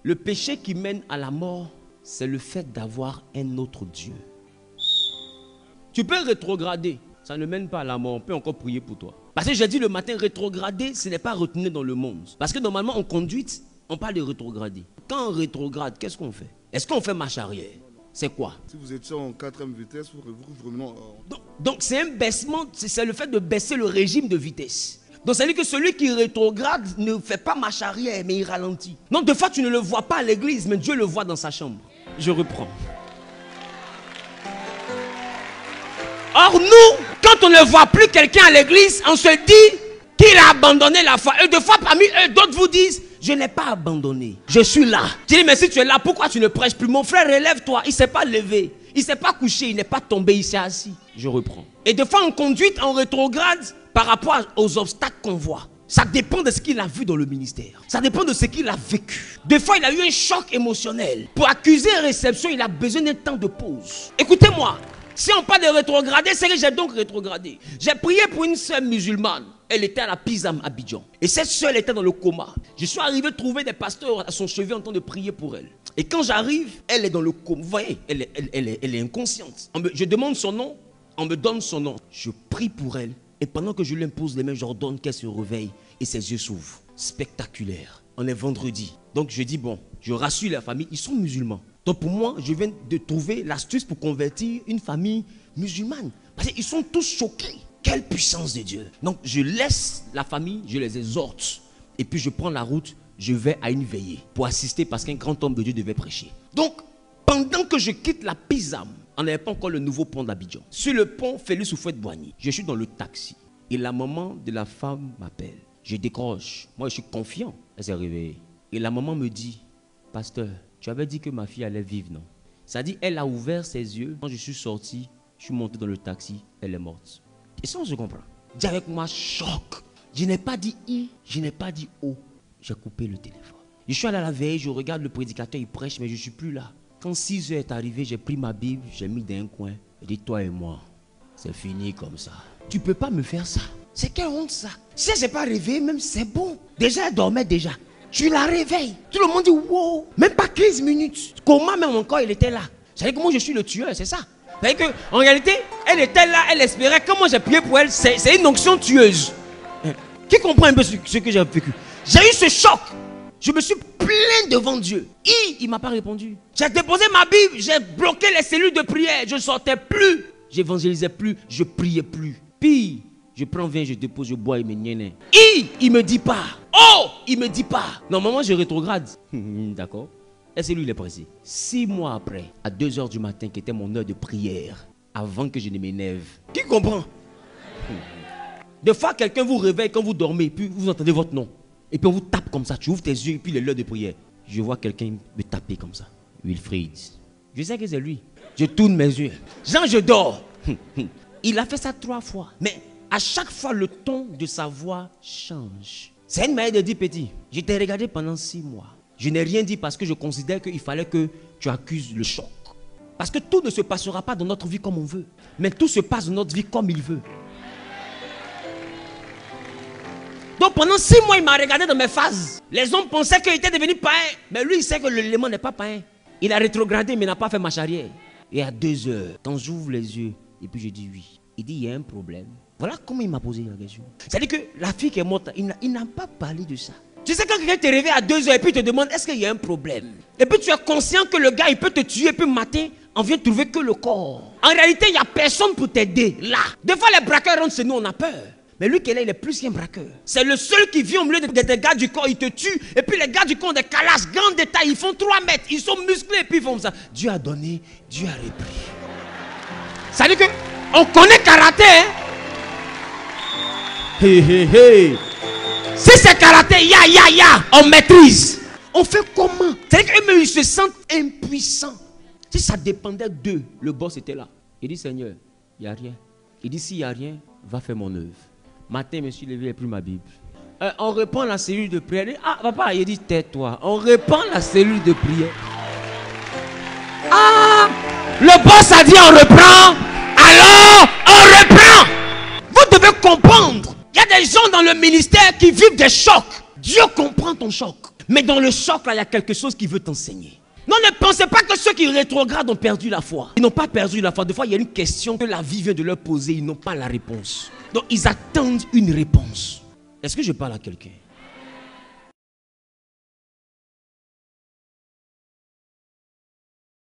Le péché qui mène à la mort, c'est le fait d'avoir un autre Dieu. Tu peux rétrograder, ça ne mène pas à la mort, on peut encore prier pour toi. Parce que j'ai dit le matin, rétrograder, ce n'est pas retourner dans le monde. Parce que normalement en conduite, on parle de rétrograder. Quand on rétrograde, qu'est-ce qu'on fait? Est-ce qu'on fait marche arrière? C'est quoi? Si vous étiez en 4e vitesse, vous revenez en... Donc c'est un baissement, c'est le fait de baisser le régime de vitesse. Donc ça veut dire que celui qui rétrograde ne fait pas marche arrière, mais il ralentit. Donc de fois tu ne le vois pas à l'église, mais Dieu le voit dans sa chambre. Je reprends. Or nous, quand on ne voit plus quelqu'un à l'église, on se dit qu'il a abandonné la foi. Et de fois parmi eux, d'autres vous disent, je n'ai pas abandonné, je suis là. Je dis, mais si tu es là, pourquoi tu ne prêches plus? Mon frère, relève-toi, il ne s'est pas levé, il ne s'est pas couché, il n'est pas tombé, il s'est assis. Je reprends. Et de fois en conduite, en rétrograde, par rapport aux obstacles qu'on voit. Ça dépend de ce qu'il a vu dans le ministère. Ça dépend de ce qu'il a vécu. Des fois, il a eu un choc émotionnel. Pour accuser réception, il a besoin d'un temps de pause. Écoutez-moi, si on parle de rétrograder, c'est que j'ai donc rétrogradé. J'ai prié pour une sœur musulmane. Elle était à la Pisam à Abidjan. Et cette sœur, elle était dans le coma. Je suis arrivé trouver des pasteurs à son chevet en train de prier pour elle. Et quand j'arrive, elle est dans le coma. Vous voyez, elle est inconsciente. Je demande son nom, on me donne son nom. Je prie pour elle. Et pendant que je lui impose les mains, j'ordonne qu'elle se réveille et ses yeux s'ouvrent. Spectaculaire. On est vendredi. Donc je dis, bon, je rassure la famille, ils sont musulmans. Donc pour moi, je viens de trouver l'astuce pour convertir une famille musulmane. Parce qu'ils sont tous choqués. Quelle puissance de Dieu. Donc je laisse la famille, je les exhorte. Et puis je prends la route, je vais à une veillée pour assister parce qu'un grand homme de Dieu devait prêcher. Donc pendant que je quitte la Pisam, on n'avait pas encore le nouveau pont d'Abidjan. Sur le pont Félix Houphouët-Boigny, je suis dans le taxi. Et la maman de la femme m'appelle. Je décroche. Moi, je suis confiant. Elle s'est réveillée. Et la maman me dit, pasteur, tu avais dit que ma fille allait vivre, non? Ça dit, elle a ouvert ses yeux. Quand je suis sorti, je suis monté dans le taxi, elle est morte. Et ça, on se comprend. Dis avec moi, choc. Je n'ai pas dit I, je n'ai pas dit O. J'ai coupé le téléphone. Je suis allé à la veille, je regarde le prédicateur, il prêche, mais je ne suis plus là. Quand 6 heures est arrivé, j'ai pris ma Bible, j'ai mis dans un coin. J'ai dit, toi et moi, c'est fini comme ça. Tu ne peux pas me faire ça. C'est quelle honte ça. Si elle ne s'est pas réveillée, même c'est bon. Déjà, elle dormait déjà. Tu la réveilles. Tout le monde dit, wow. Même pas 15 minutes. Comment même encore il était là. Vous savez que moi je suis le tueur, c'est ça. Vous savez qu'en réalité, elle était là, elle espérait. Comment j'ai prié pour elle, c'est une onction tueuse. Qui comprend un peu ce que j'ai vécu? J'ai eu ce choc. Je me suis plaint devant Dieu. Il ne m'a pas répondu. J'ai déposé ma Bible, j'ai bloqué les cellules de prière. Je ne sortais plus. J'évangélisais plus, je priais plus. Puis, je prends vin, je dépose, je bois et me nienne. Il me dit pas. Oh, il me dit pas. Normalement, je rétrograde. D'accord. Est-ce que lui, il est pressé? 6 mois après, à 2h du matin, qui était mon heure de prière, avant que je ne m'énerve. Qui comprend? Des fois, quelqu'un vous réveille quand vous dormez, puis vous entendez votre nom. Et puis on vous tape comme ça, tu ouvres tes yeux et puis il est l'heure de prière. Je vois quelqu'un me taper comme ça. Wilfried. Je sais que c'est lui. Je tourne mes yeux. Jean, je dors. Il a fait ça 3 fois. Mais à chaque fois, le ton de sa voix change. C'est une manière de dire, petit, je t'ai regardé pendant 6 mois. Je n'ai rien dit parce que je considère qu'il fallait que tu accuses le choc. Parce que tout ne se passera pas dans notre vie comme on veut. Mais tout se passe dans notre vie comme il veut. Donc pendant 6 mois, il m'a regardé dans mes phases. Les hommes pensaient qu'il était devenu païen. Mais lui, il sait que l'élément n'est pas païen. Il a rétrogradé, mais n'a pas fait marche arrière. Et à 2h, quand j'ouvre les yeux, et puis je dis oui. Il dit, il y a un problème. Voilà comment il m'a posé la question. C'est-à-dire que la fille qui est morte, il n'a pas parlé de ça. Tu sais, quand quelqu'un te réveille à 2h et puis te demande, est-ce qu'il y a un problème? Et puis tu es conscient que le gars, il peut te tuer, et puis matin, on vient trouver que le corps. En réalité, il n'y a personne pour t'aider, là. Des fois, les braqueurs rentrent chez nous, on a peur. Mais lui qui est là, il est plus qu'un braqueur. C'est le seul qui vient au milieu des gars du corps, il te tue. Et puis les gars du corps ont des calasses, grands détails, ils font 3 mètres, ils sont musclés et puis ils font ça. Dieu a donné, Dieu a repris. Ça veut dire qu'on connaît karaté, hein? Hé, hé, hé. Si c'est karaté, ya, on maîtrise. On fait comment? C'est-à-dire qu'eux, ils se sentent impuissants. Si ça dépendait d'eux, le boss était là. Il dit, Seigneur, il n'y a rien. Il dit, s'il n'y a rien, va faire mon œuvre. Matin, je me suis levé et pris ma Bible. On reprend la cellule de prière. Ah, papa, il dit, tais-toi. On reprend la cellule de prière. Ah, le boss a dit, on reprend. Alors, on reprend. Vous devez comprendre. Il y a des gens dans le ministère qui vivent des chocs. Dieu comprend ton choc. Mais dans le choc, là, il y a quelque chose qui veut t'enseigner. Non, ne pensez pas que ceux qui rétrogradent ont perdu la foi. Ils n'ont pas perdu la foi. Des fois, il y a une question que la vie vient de leur poser. Ils n'ont pas la réponse. Donc, ils attendent une réponse. Est-ce que je parle à quelqu'un?